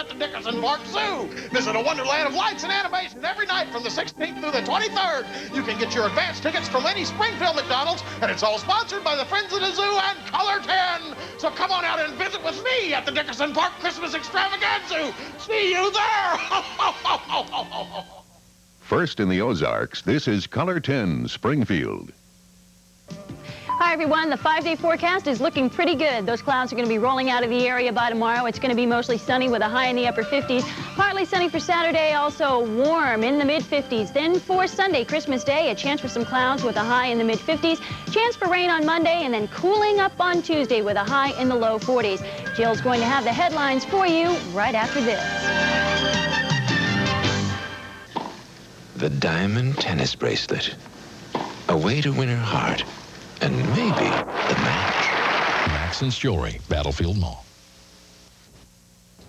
at the Dickerson Park Zoo. Visit a wonderland of lights and animation every night from the 16th through the 23rd. You can get your advance tickets from any Springfield McDonald's, and it's all sponsored by the Friends of the Zoo and Color 10. So come on out and visit with me at the Dickerson Park Christmas Extravaganza. See you there. First in the Ozarks, this is Color 10 Springfield. Hi, everyone. The 5-day forecast is looking pretty good. Those clouds are going to be rolling out of the area by tomorrow. It's going to be mostly sunny with a high in the upper 50s. Partly sunny for Saturday, also warm in the mid-50s. Then for Sunday, Christmas Day, a chance for some clouds with a high in the mid-50s. Chance for rain on Monday, and then cooling up on Tuesday with a high in the low 40s. Jill's going to have the headlines for you right after this. The diamond tennis bracelet. A way to win her heart. And maybe the match. Maxon's Jewelry, Battlefield Mall.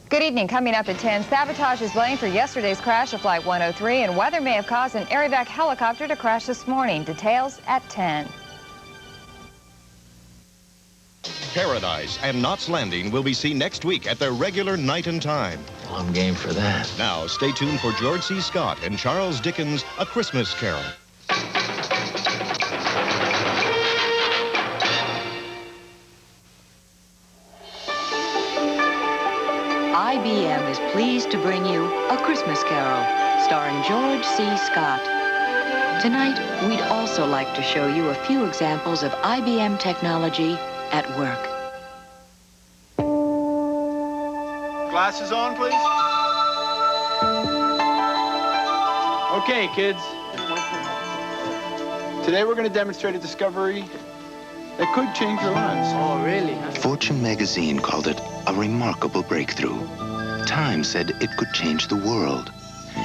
Good evening. Coming up at 10, sabotage is blamed for yesterday's crash of Flight 103, and weather may have caused an air evac helicopter to crash this morning. Details at 10. Paradise and Knots Landing will be seen next week at their regular night and time. I'm game for that. Now, stay tuned for George C. Scott and Charles Dickens' A Christmas Carol. IBM is pleased to bring you A Christmas Carol, starring George C. Scott. Tonight, we'd also like to show you a few examples of IBM technology at work. Glasses on, please. Okay, kids. Today we're going to demonstrate a discovery that could change your lives. Oh, really? Fortune magazine called it a remarkable breakthrough. Time said it could change the world.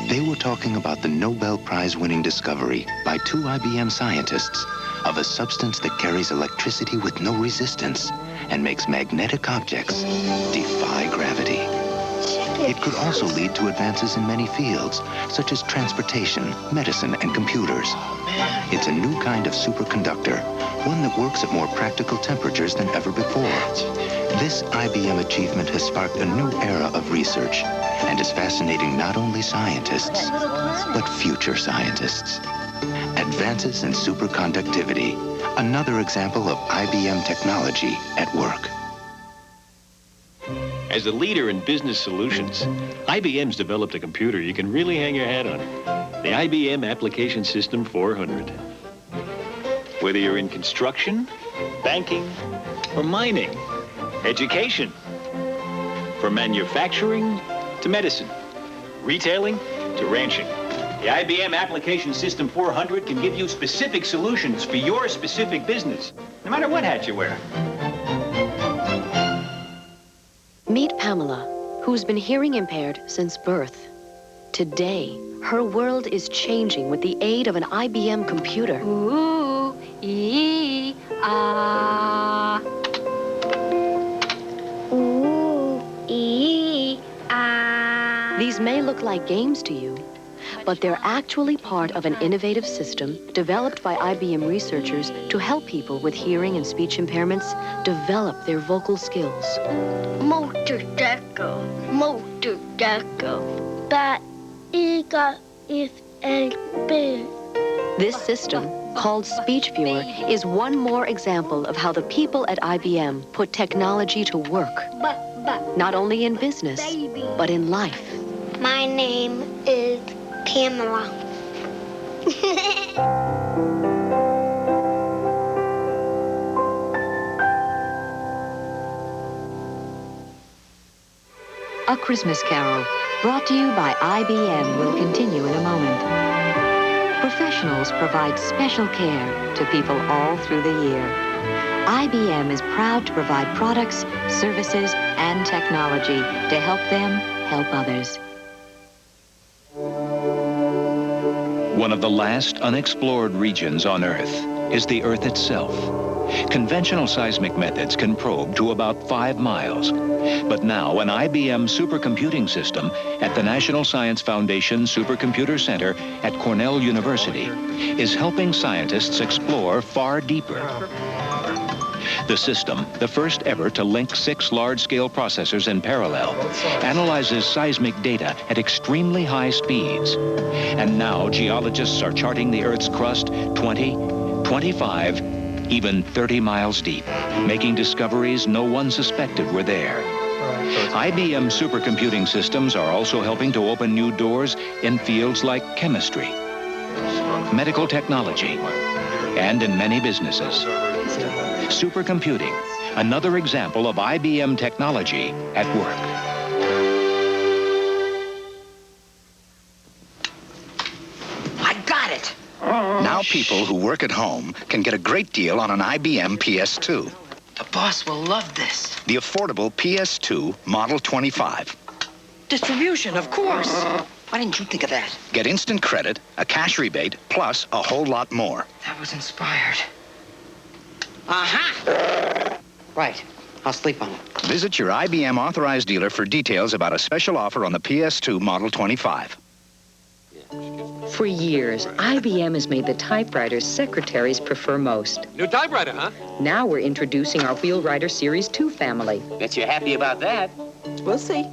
They were talking about the Nobel Prize-winning discovery by 2 IBM scientists of a substance that carries electricity with no resistance and makes magnetic objects defy gravity. It could also lead to advances in many fields, such as transportation, medicine, and computers. It's a new kind of superconductor, one that works at more practical temperatures than ever before. This IBM achievement has sparked a new era of research and is fascinating not only scientists, but future scientists. Advances in superconductivity, another example of IBM technology at work. As a leader in business solutions, IBM's developed a computer you can really hang your hat on. The IBM Application System 400. Whether you're in construction, banking, or mining, education, from manufacturing to medicine, retailing to ranching, the IBM Application System 400 can give you specific solutions for your specific business, no matter what hat you wear. Meet Pamela, who's been hearing impaired since birth. Today, her world is changing with the aid of an IBM computer. Ooh, ee, ah. Ooh, ee, ah. These may look like games to you, but they're actually part of an innovative system developed by IBM researchers to help people with hearing and speech impairments develop their vocal skills. Motor deco, that is a big. This system, called Speech Viewer, is one more example of how the people at IBM put technology to work. Not only in business, but in life. My name is Pamela. A Christmas Carol, brought to you by IBM, will continue in a moment. Professionals provide special care to people all through the year. IBM is proud to provide products, services, and technology to help them help others. One of the last unexplored regions on Earth is the Earth itself. Conventional seismic methods can probe to about 5 miles. But now an IBM supercomputing system at the National Science Foundation Supercomputer Center at Cornell University is helping scientists explore far deeper. The system, the first ever to link 6 large-scale processors in parallel, analyzes seismic data at extremely high speeds. And now geologists are charting the Earth's crust 20, 25, even 30 miles deep, making discoveries no one suspected were there. IBM supercomputing systems are also helping to open new doors in fields like chemistry, medical technology, and in many businesses. Supercomputing, another example of IBM technology at work. I got it! Now people who work at home can get a great deal on an IBM PS2. The boss will love this. The affordable PS2 Model 25. Distribution, of course. Why didn't you think of that? Get instant credit, a cash rebate, plus a whole lot more. That was inspired. Aha! Right. I'll sleep on it. Visit your IBM authorized dealer for details about a special offer on the PS2 Model 25. For years, IBM has made the typewriters secretaries prefer most. New typewriter, huh? Now we're introducing our Wheelwriter Series 2 family. Bet you're happy about that. We'll see.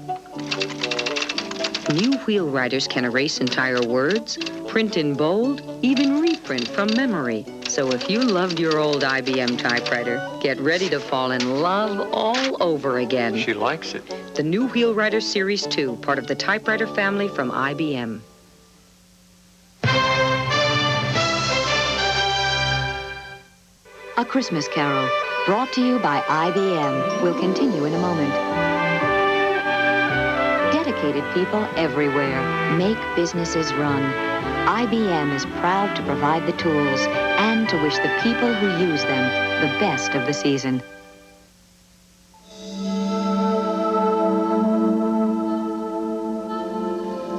New Wheelwriters can erase entire words, print in bold, even reprint from memory. So if you loved your old IBM typewriter, get ready to fall in love all over again. She likes it. The new Wheelwriter Series 2, part of the typewriter family from IBM. A Christmas Carol, brought to you by IBM, will continue in a moment. Dedicated people everywhere make businesses run. IBM is proud to provide the tools and to wish the people who use them the best of the season.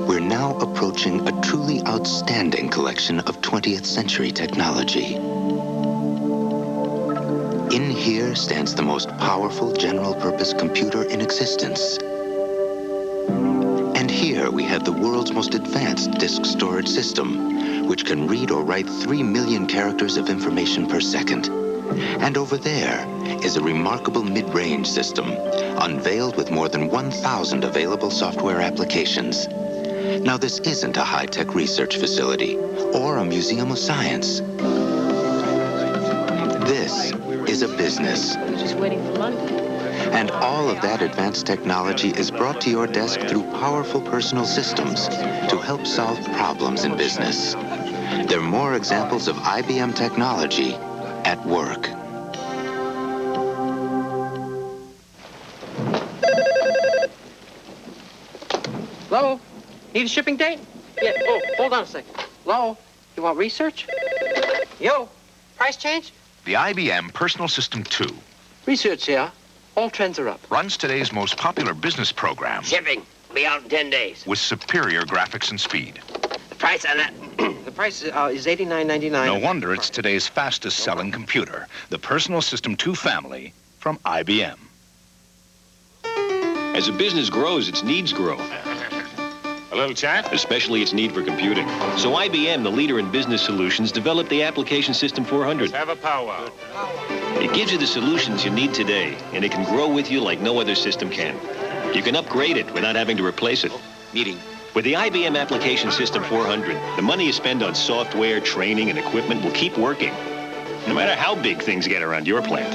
We're now approaching a truly outstanding collection of 20th century technology. In here stands the most powerful general-purpose computer in existence. And here we have the world's most advanced disk storage system, which can read or write 3 million characters of information per second. And over there is a remarkable mid-range system, unveiled with more than 1,000 available software applications. Now, this isn't a high-tech research facility or a museum of science. This is a business. Just waiting for London. And all of that advanced technology is brought to your desk through powerful personal systems to help solve problems in business. There are more examples of IBM technology at work. Hello? Need a shipping date? Yeah. Oh, hold on a second. Hello? You want research? Yo, price change? The IBM Personal System 2 Research here. All trends are up. runs today's most popular business program Shipping. Be out in 10 days. with superior graphics and speed. The price on that? The price is $89.99. No wonder it's today's fastest-selling computer, the Personal System 2 family from IBM. As a business grows, its needs grow. A little chat? Especially its need for computing. So IBM, the leader in business solutions, developed the Application System 400. Let's have a powwow. It gives you the solutions you need today, and it can grow with you like no other system can. You can upgrade it without having to replace it. Meeting. With the IBM Application System 400, the money you spend on software, training, and equipment will keep working, no matter how big things get around your plant.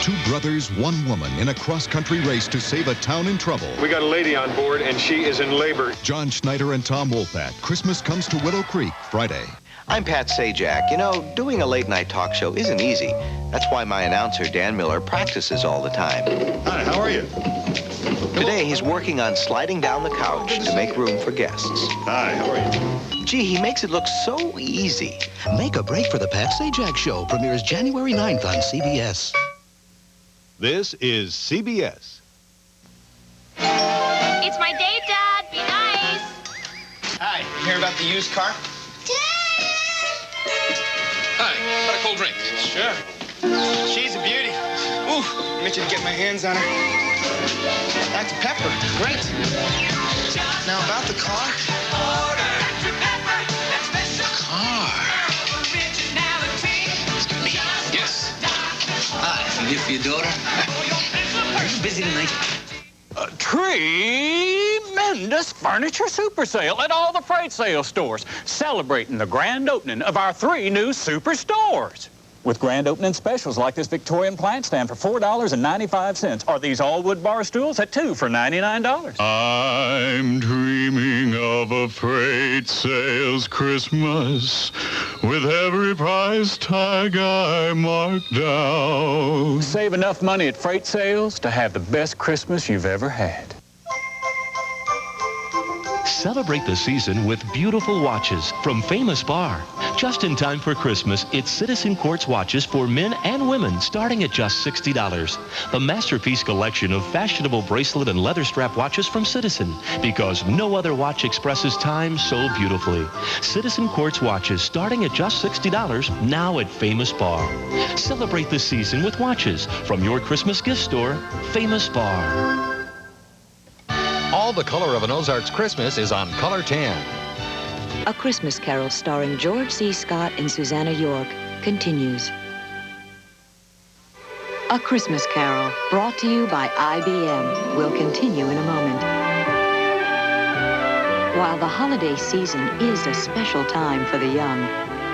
Two brothers, one woman in a cross-country race to save a town in trouble. We got a lady on board, and she is in labor. John Schneider and Tom Wolpat. Christmas Comes to Willow Creek, Friday. I'm Pat Sajak. You know, doing a late-night talk show isn't easy. That's why my announcer, Dan Miller, practices all the time. Hi, how are you? Today, he's working on sliding down the couch to make room for guests. Hi, how are you? Gee, he makes it look so easy. Make a break for the Pat Sajak Show premieres January 9th on CBS. This is CBS. It's my date, Dad. Be nice. Hi, you hear about the used car? Hi, got a cold drink? Sure. She's a beauty. Ooh, mentioned to get my hands on her. That's Pepper. Great. Now about the car. gift for your daughter? Are you busy tonight? A tremendous furniture super sale at all the freight sale stores, celebrating the grand opening of our 3 new super stores. With grand opening specials like this Victorian plant stand for $4.95, or these all-wood bar stools at 2 for $99. I'm dreaming of a freight sales Christmas with every price tag I marked down. Save enough money at freight sales to have the best Christmas you've ever had. Celebrate the season with beautiful watches from Famous Bar. Just in time for Christmas, it's Citizen Quartz watches for men and women starting at just $60. The masterpiece collection of fashionable bracelet and leather strap watches from Citizen, because no other watch expresses time so beautifully. Citizen Quartz watches starting at just $60 now at Famous Bar. Celebrate the season with watches from your Christmas gift store, Famous Bar. All the color of an Ozarks Christmas is on Color Tan. A Christmas Carol starring George C. Scott and Susanna York continues. A Christmas Carol, brought to you by IBM, will continue in a moment. While the holiday season is a special time for the young,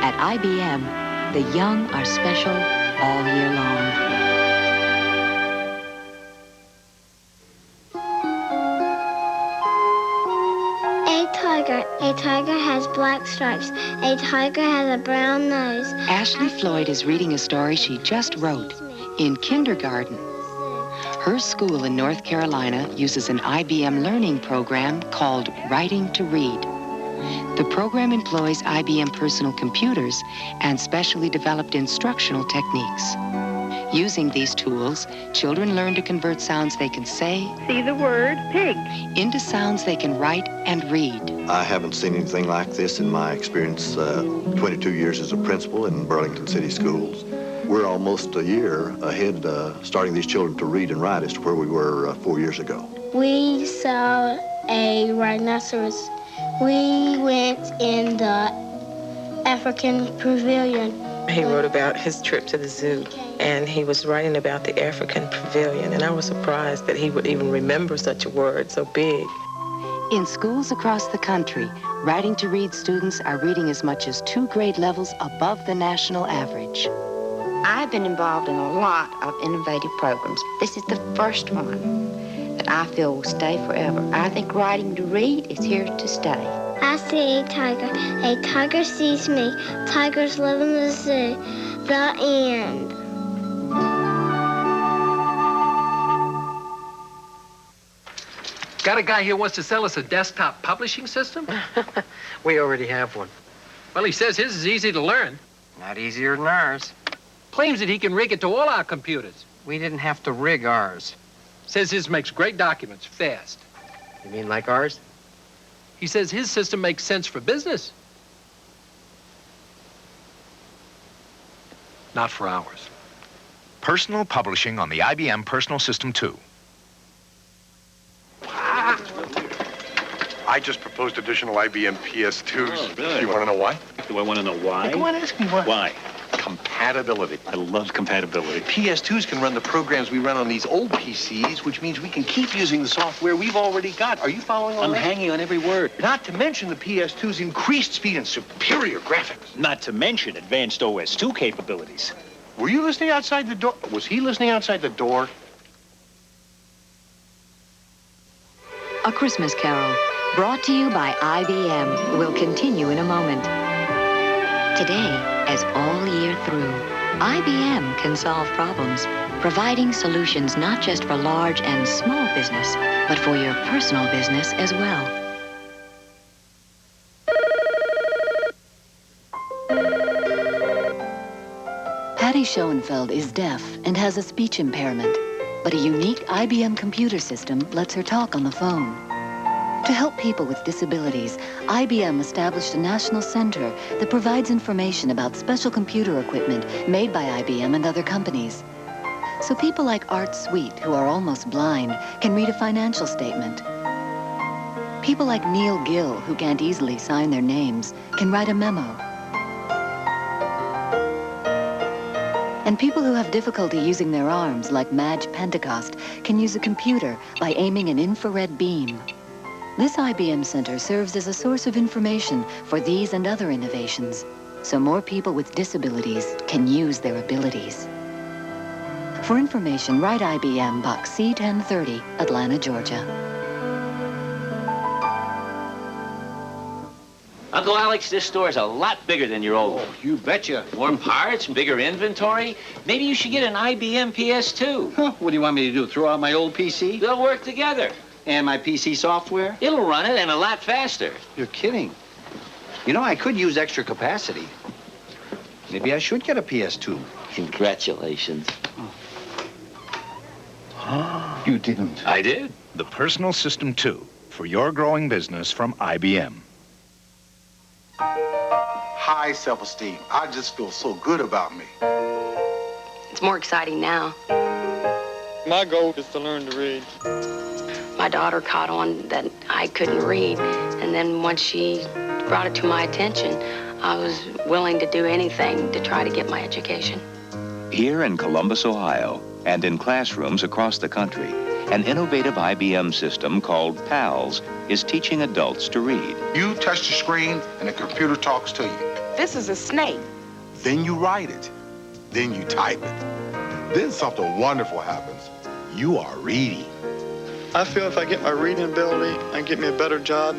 at IBM, the young are special all year long. A tiger has black stripes. A tiger has a brown nose. Ashley Floyd is reading a story she just wrote in kindergarten. Her school in North Carolina uses an IBM learning program called Writing to Read. The program employs IBM personal computers and specially developed instructional techniques. Using these tools, children learn to convert sounds they can say, see the word pig, into sounds they can write and read. I haven't seen anything like this in my experience, 22 years as a principal in Burlington City Schools. We're almost a year ahead starting these children to read and write as to where we were 4 years ago. We saw a rhinoceros. We went in the African pavilion. He wrote about his trip to the zoo, and he was writing about the African pavilion, and I was surprised that he would even remember such a word so big. In schools across the country, Writing to Read students are reading as much as 2 grade levels above the national average. I've been involved in a lot of innovative programs. This is the first one that I feel will stay forever. I think Writing to Read is here to stay. I see a tiger. A tiger sees me. Tigers live in the zoo. The end. Got a guy here who wants to sell us a desktop publishing system? We already have one. Well, he says his is easy to learn. Not easier than ours. Claims that he can rig it to all our computers. We didn't have to rig ours. Says his makes great documents fast. You mean like ours? He says his system makes sense for business. Not for ours. Personal publishing on the IBM Personal System 2. I just proposed additional IBM PS2s. Oh, really? You want to know why? Do I want to know why? Go on, ask me why. Why? Compatibility. I love compatibility. PS2s can run the programs we run on these old PCs, which means we can keep using the software we've already got. Are you following all I'm that? hanging on every word. Not to mention the PS2's increased speed and superior graphics. Not to mention advanced OS2 capabilities. Were you listening outside the door? Was he listening outside the door? A Christmas Carol, brought to you by IBM, will continue in a moment. Today, as all year through, IBM can solve problems, providing solutions not just for large and small business, but for your personal business as well. Patty Schoenfeld is deaf and has a speech impairment, but a unique IBM computer system lets her talk on the phone. To help people with disabilities, IBM established a national center that provides information about special computer equipment made by IBM and other companies. So people like Art Sweet, who are almost blind, can read a financial statement. People like Neil Gill, who can't easily sign their names, can write a memo. And people who have difficulty using their arms, like Madge Pentecost, can use a computer by aiming an infrared beam. This IBM Center serves as a source of information for these and other innovations, so more people with disabilities can use their abilities. For information, write IBM Box C1030, Atlanta, Georgia. Uncle Alex, this store is a lot bigger than your old one. Oh, you betcha. More parts, bigger inventory. Maybe you should get an IBM PS2. Huh, what do you want me to do, throw out my old PC? They'll work together. And my PC software? It'll run it and a lot faster. You're kidding. You know, I could use extra capacity. Maybe I should get a PS2. Congratulations. You didn't. I did. The Personal System 2 for your growing business from IBM. High self-esteem. I just feel so good about me. It's more exciting now. My goal is to learn to read. My daughter caught on that I couldn't read, and then once she brought it to my attention, I was willing to do anything to try to get my education. Here in Columbus, Ohio, and in classrooms across the country, an innovative IBM system called PALS is teaching adults to read. You touch the screen and the computer talks to you. This is a snake. Then you write it. Then you type it. Then something wonderful happens. You are reading. I feel if I get my reading ability and get me a better job,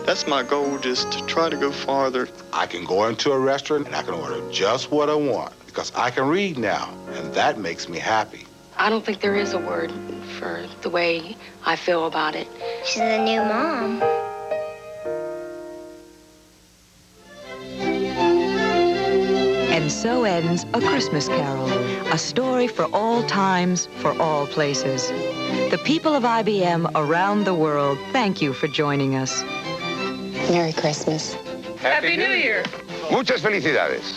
that's my goal, just to try to go farther. I can go into a restaurant and I can order just what I want because I can read now, and that makes me happy. I don't think there is a word for the way I feel about it. She's a new mom. And so ends A Christmas Carol, a story for all times, for all places. The people of IBM around the world, thank you for joining us. Merry Christmas. Happy New Year. Muchas felicidades.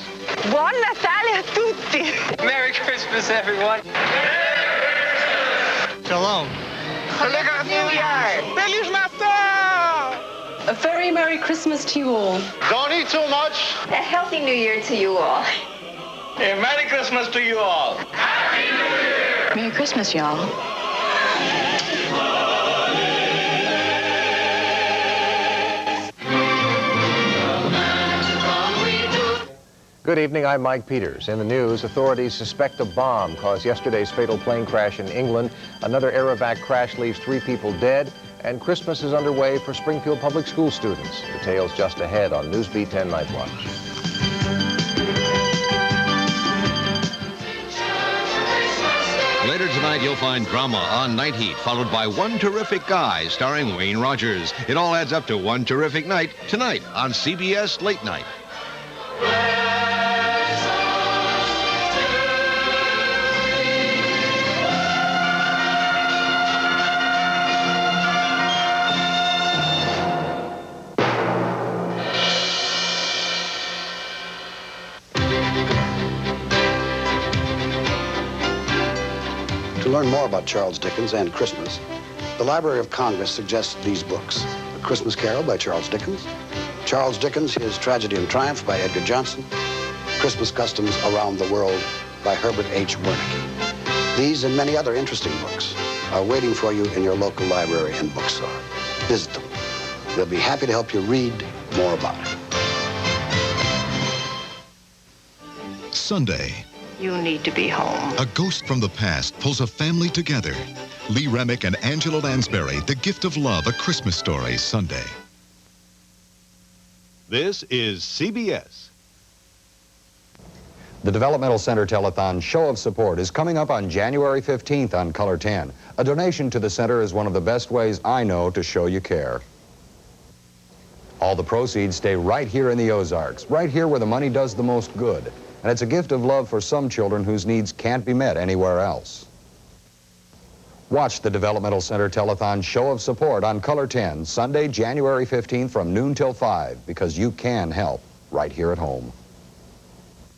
Buon Natale a tutti. Merry Christmas, everyone. Shalom. Feliz New Year. Feliz Natal. A very Merry Christmas to you all. Don't eat too much. A healthy New Year to you all. A Merry Christmas to you all. Happy New Year. Merry Christmas, y'all. Good evening, I'm Mike Peters. In the news, authorities suspect a bomb caused yesterday's fatal plane crash in England. Another Aerovac crash leaves 3 people dead, and Christmas is underway for Springfield Public School students. Details just ahead on Newsbeat 10 Night Watch. Later tonight, you'll find drama on Night Heat, followed by One Terrific Guy, starring Wayne Rogers. It all adds up to one terrific night tonight on CBS Late Night. To learn more about Charles Dickens and Christmas, the Library of Congress suggests these books: A Christmas Carol by Charles Dickens, Charles Dickens, His Tragedy and Triumph by Edgar Johnson, Christmas Customs Around the World by Herbert H. Wernicke. These and many other interesting books are waiting for you in your local library and bookstore. Visit them. They'll be happy to help you read more about it. Sunday. You need to be home. A ghost from the past pulls a family together. Lee Remick and Angela Lansbury, The Gift of Love, A Christmas Story, Sunday. This is CBS. The Developmental Center Telethon Show of Support is coming up on January 15th on Color 10. A donation to the center is one of the best ways I know to show you care. All the proceeds stay right here in the Ozarks, right here where the money does the most good. And it's a gift of love for some children whose needs can't be met anywhere else. Watch the Developmental Center Telethon Show of Support on Color 10, Sunday, January 15th from noon till 5, because you can help right here at home.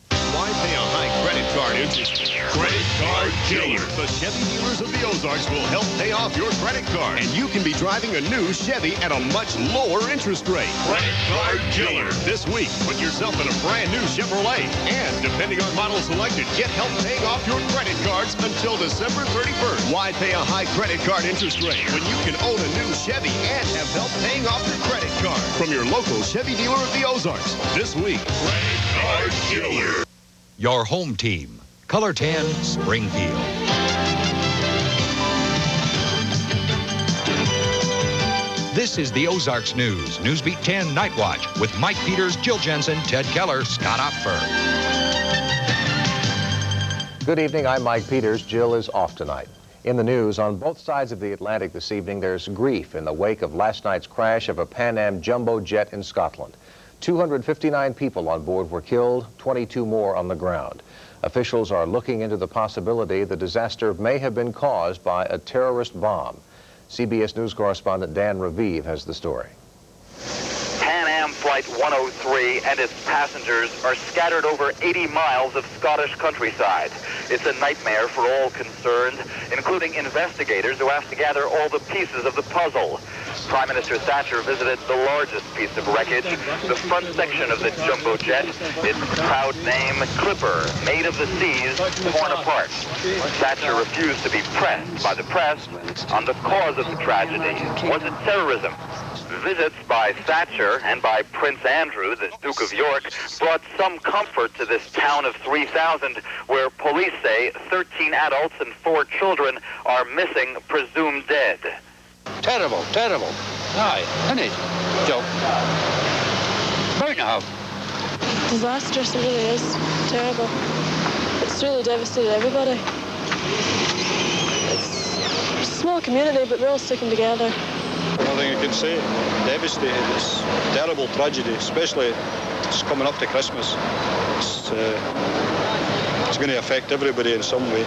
Why pay a high credit charge card interest. Credit Card Killer. The Chevy dealers of the Ozarks will help pay off your credit card. And you can be driving a new Chevy at a much lower interest rate. Credit Card Killer. This week, put yourself in a brand new Chevrolet. And depending on model selected, get help paying off your credit cards until December 31st. Why pay a high credit card interest rate when you can own a new Chevy and have help paying off your credit card? From your local Chevy dealer of the Ozarks. This week, Credit Card Killer. Your home team, Color 10, Springfield. This is the Ozarks News, Newsbeat 10 Night Watch with Mike Peters, Jill Jensen, Ted Keller, Scott Opfer. Good evening, I'm Mike Peters. Jill is off tonight. In the news, on both sides of the Atlantic this evening, there's grief in the wake of last night's crash of a Pan Am jumbo jet in Scotland. 259 people on board were killed, 22 more on the ground. Officials are looking into the possibility the disaster may have been caused by a terrorist bomb. CBS News correspondent Dan Raviv has the story. Pan Am Flight 103 and its passengers are scattered over 80 miles of Scottish countryside. It's a nightmare for all concerned, including investigators who have to gather all the pieces of the puzzle. Prime Minister Thatcher visited the largest piece of wreckage, the front section of the jumbo jet, its proud name, Clipper, made of the seas, torn apart. Thatcher refused to be pressed by the press on the cause of the tragedy. Was it terrorism? Visits by Thatcher and by Prince Andrew, the Duke of York, brought some comfort to this town of 3,000, where police say 13 adults and 4 children are missing, presumed dead. Terrible, terrible. Aye, isn't it? Joe. Right now. Disastrous, it really is. Terrible. It's really devastated everybody. It's a small community, but we're all sticking together. Nothing I can say. Devastated. It's a terrible tragedy, especially it's coming up to Christmas. It's going to affect everybody in some way.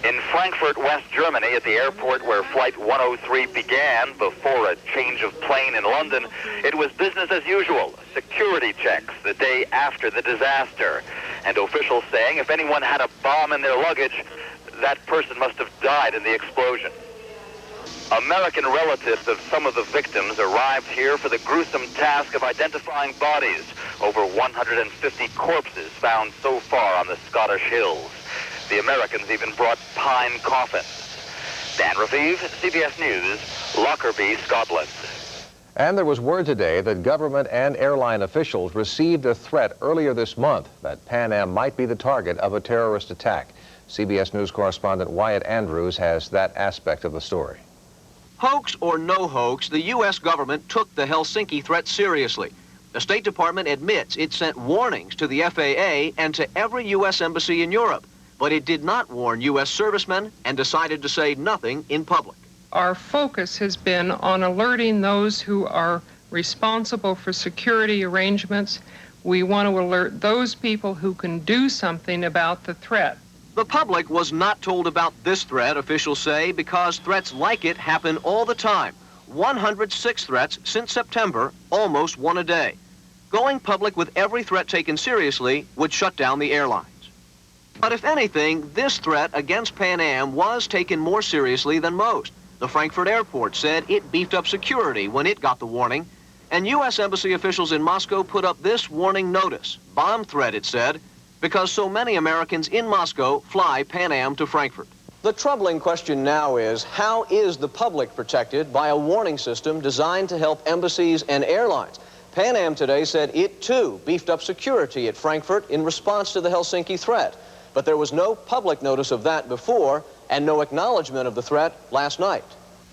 In Frankfurt, West Germany, at the airport where Flight 103 began before a change of plane in London, it was business as usual, security checks the day after the disaster. And officials saying if anyone had a bomb in their luggage, that person must have died in the explosion. American relatives of some of the victims arrived here for the gruesome task of identifying bodies. Over 150 corpses found so far on the Scottish hills. The Americans even brought pine coffins. Dan Raviv, CBS News, Lockerbie, Scotland. And there was word today that government and airline officials received a threat earlier this month that Pan Am might be the target of a terrorist attack. CBS News correspondent Wyatt Andrews has that aspect of the story. Hoax or no hoax, the U.S. government took the Helsinki threat seriously. The State Department admits it sent warnings to the FAA and to every U.S. embassy in Europe. But it did not warn U.S. servicemen and decided to say nothing in public. Our focus has been on alerting those who are responsible for security arrangements. We want to alert those people who can do something about the threat. The public was not told about this threat, officials say, because threats like it happen all the time. 106 threats since September, almost one a day. Going public with every threat taken seriously would shut down the airline. But if anything, this threat against Pan Am was taken more seriously than most. The Frankfurt airport said it beefed up security when it got the warning. And U.S. embassy officials in Moscow put up this warning notice. Bomb threat, it said, because so many Americans in Moscow fly Pan Am to Frankfurt. The troubling question now is, how is the public protected by a warning system designed to help embassies and airlines? Pan Am today said it, too, beefed up security at Frankfurt in response to the Helsinki threat. But there was no public notice of that before and no acknowledgement of the threat last night.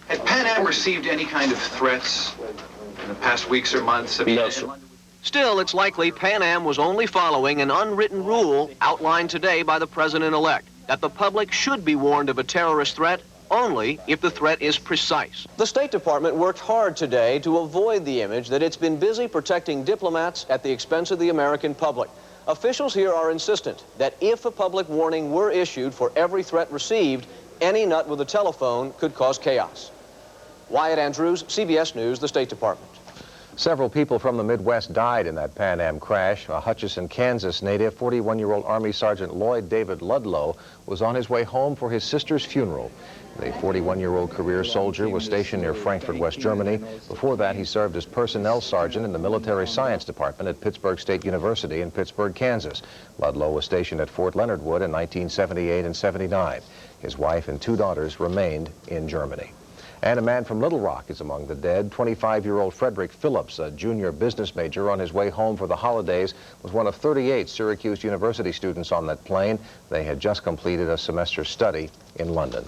Had Pan Am received any kind of threats in the past weeks or months? No, sir. Still, it's likely Pan Am was only following an unwritten rule outlined today by the president-elect, that the public should be warned of a terrorist threat only if the threat is precise. The State Department worked hard today to avoid the image that it's been busy protecting diplomats at the expense of the American public. Officials here are insistent that if a public warning were issued for every threat received, any nut with a telephone could cause chaos. Wyatt Andrews, CBS News, the State Department. Several people from the Midwest died in that Pan Am crash. A Hutchinson, Kansas native, 41-year-old Army Sergeant Lloyd David Ludlow, was on his way home for his sister's funeral. The 41-year-old career soldier was stationed near Frankfurt, West Germany. Before that, he served as personnel sergeant in the Military Science Department at Pittsburgh State University in Pittsburgh, Kansas. Ludlow was stationed at Fort Leonard Wood in 1978 and 79. His wife and 2 daughters remained in Germany. And a man from Little Rock is among the dead. 25-year-old Frederick Phillips, a junior business major on his way home for the holidays, was one of 38 Syracuse University students on that plane. They had just completed a semester study in London.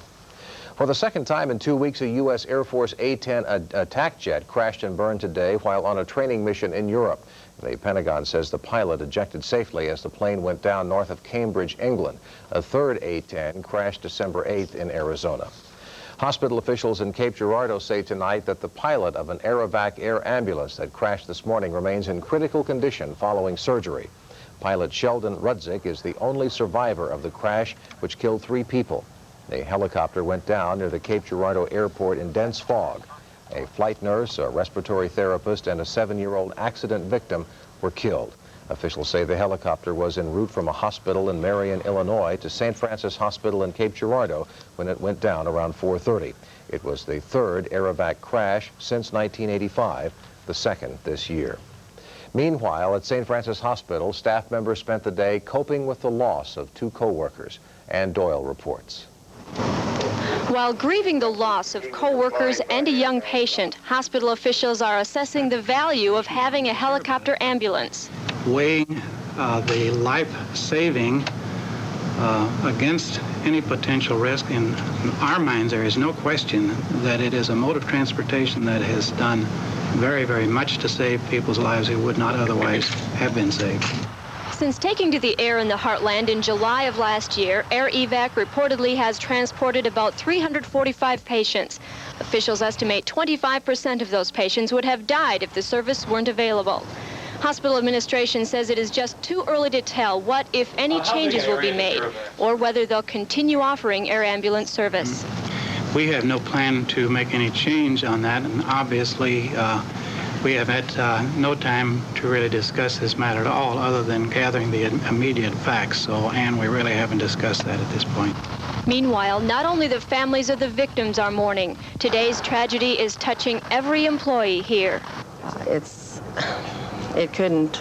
For the second time in 2 weeks, a U.S. Air Force A-10 attack jet crashed and burned today while on a training mission in Europe. The Pentagon says the pilot ejected safely as the plane went down north of Cambridge, England. A third A-10 crashed December 8th in Arizona. Hospital officials in Cape Girardeau say tonight that the pilot of an Aerovac air ambulance that crashed this morning remains in critical condition following surgery. Pilot Sheldon Rudzik is the only survivor of the crash, which killed 3 people. The helicopter went down near the Cape Girardeau airport in dense fog. A flight nurse, a respiratory therapist, and a 7-year-old accident victim were killed. Officials say the helicopter was en route from a hospital in Marion, Illinois to St. Francis Hospital in Cape Girardeau when it went down around 4:30. It was the 3rd Aerovac crash since 1985, the 2nd this year. Meanwhile, at St. Francis Hospital, staff members spent the day coping with the loss of 2 co-workers. Ann Doyle reports. While grieving the loss of co-workers and a young patient, hospital officials are assessing the value of having a helicopter ambulance. Weighing the life-saving against any potential risk, in our minds there is no question that it is a mode of transportation that has done very, very much to save people's lives who would not otherwise have been saved. Since taking to the air in the heartland in July of last year, Air Evac reportedly has transported about 345 patients. Officials estimate 25% of those patients would have died if the service weren't available. Hospital administration says it is just too early to tell what, if any, changes will be made, or whether they'll continue offering air ambulance service. We have no plan to make any change on that, and obviously we have had no time to really discuss this matter at all, other than gathering the immediate facts. And we really haven't discussed that at this point. Meanwhile, not only the families of the victims are mourning. Today's tragedy is touching every employee here. It couldn't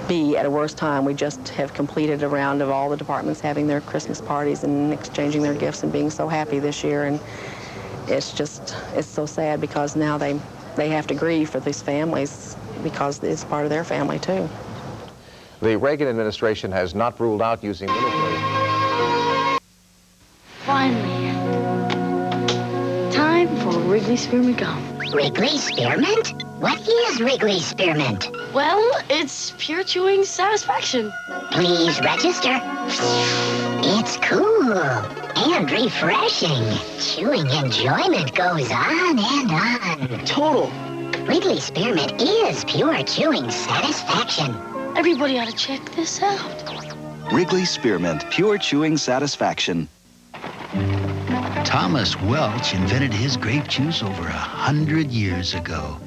be at a worse time. We just have completed a round of all the departments having their Christmas parties and exchanging their gifts and being so happy this year. And it's so sad because now they have to grieve for these families because it's part of their family too. The Reagan administration has not ruled out using military. Finally, time for Wrigley Spearmint Gum. Wrigley Spearmint? What is Wrigley Spearmint? Well, it's pure chewing satisfaction. Please register. It's cool and refreshing. Chewing enjoyment goes on and on. Total. Wrigley Spearmint is pure chewing satisfaction. Everybody ought to check this out. Wrigley Spearmint, pure chewing satisfaction. Thomas Welch invented his grape juice over 100 years ago.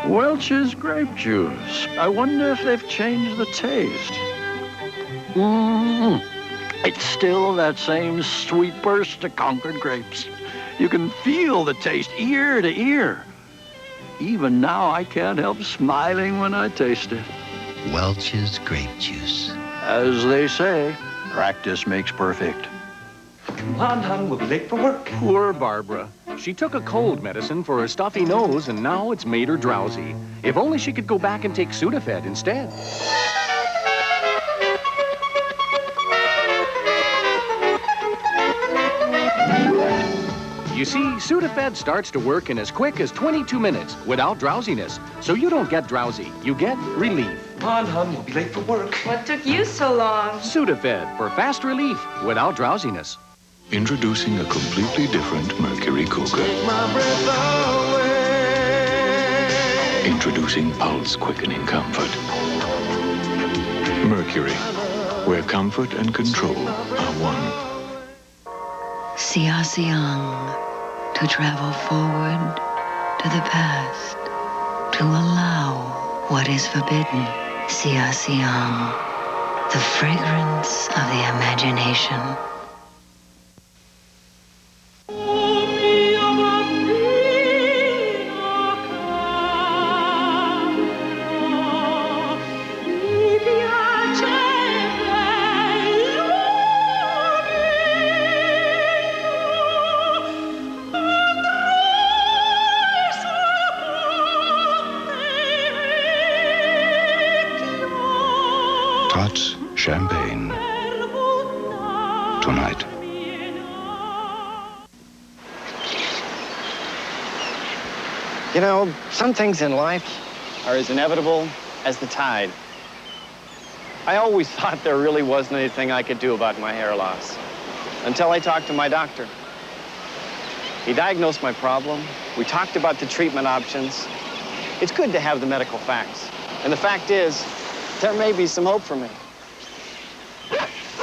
Welch's grape juice. I wonder if they've changed the taste. It's still that same sweet burst of Concord grapes. You can feel the taste ear to ear. Even now, I can't help smiling when I taste it. Welch's grape juice. As they say, practice makes perfect. Come on, hon, we'll be late for work. Poor Barbara. She took a cold medicine for her stuffy nose, and now it's made her drowsy. If only she could go back and take Sudafed instead. You see, Sudafed starts to work in as quick as 22 minutes without drowsiness. So you don't get drowsy, you get relief. Come on, hon, we'll be late for work. What took you so long? Sudafed for fast relief without drowsiness. Introducing a completely different Mercury cooker. Introducing pulse quickening comfort. Mercury, where comfort and control are one. Siang, to travel forward to the past, to allow what is forbidden. CBAPN, the fragrance of the imagination. Tots champagne tonight. You know, some things in life are as inevitable as the tide. I always thought there really wasn't anything I could do about my hair loss, until I talked to my doctor. He diagnosed my problem. We talked about the treatment options. It's good to have the medical facts. And the fact is, there may be some hope for me.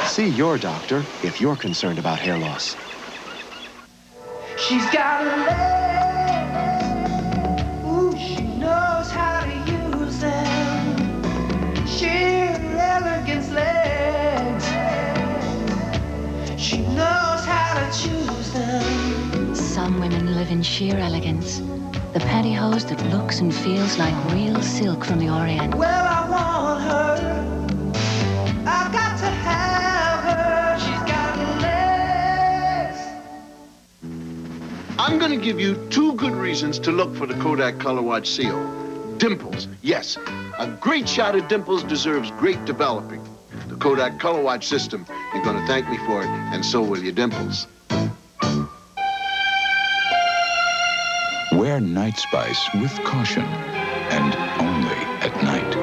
See your doctor if you're concerned about hair loss. She's got a leg. Ooh, she knows how to use them. Sheer elegance legs. She knows how to choose them. Some women live in sheer elegance. The pantyhose that looks and feels like real silk from the Orient. Well, I want her. I've got to have her. She's got legs. I'm going to give you 2 good reasons to look for the Kodak Color Watch seal. Dimples, yes. A great shot of dimples deserves great developing. The Kodak Color Watch system, you're going to thank me for it, and so will your dimples. Wear Night Spice with caution and only at night.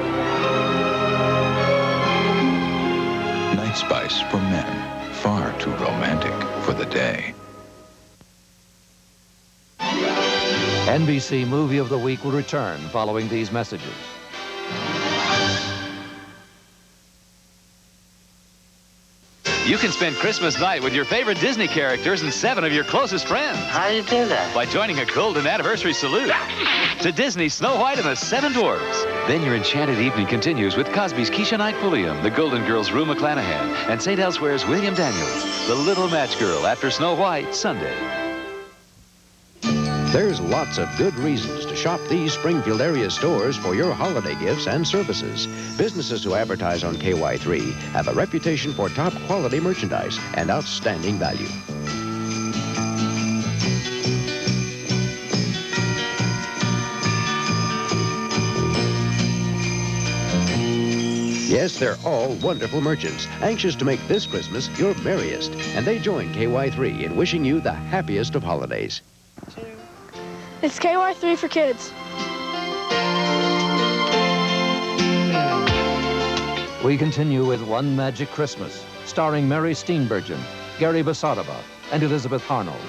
Night Spice for men, far too romantic for the day. NBC Movie of the Week will return following these messages. You can spend Christmas night with your favorite Disney characters and 7 of your closest friends. How do you do that? By joining a golden anniversary salute to Disney's Snow White and the 7 Dwarfs. Then your enchanted evening continues with Cosby's Keisha Knight Pulliam, the Golden Girls' Rue McClanahan, and St. Elsewhere's William Daniels, the Little Match Girl after Snow White, Sunday. There's lots of good reasons to shop these Springfield area stores for your holiday gifts and services. Businesses who advertise on KY3 have a reputation for top quality merchandise and outstanding value. Yes, they're all wonderful merchants, anxious to make this Christmas your merriest. And they join KY3 in wishing you the happiest of holidays. It's KY3 for kids. We continue with One Magic Christmas, starring Mary Steenburgen, Gary Basaraba, and Elizabeth Arnold.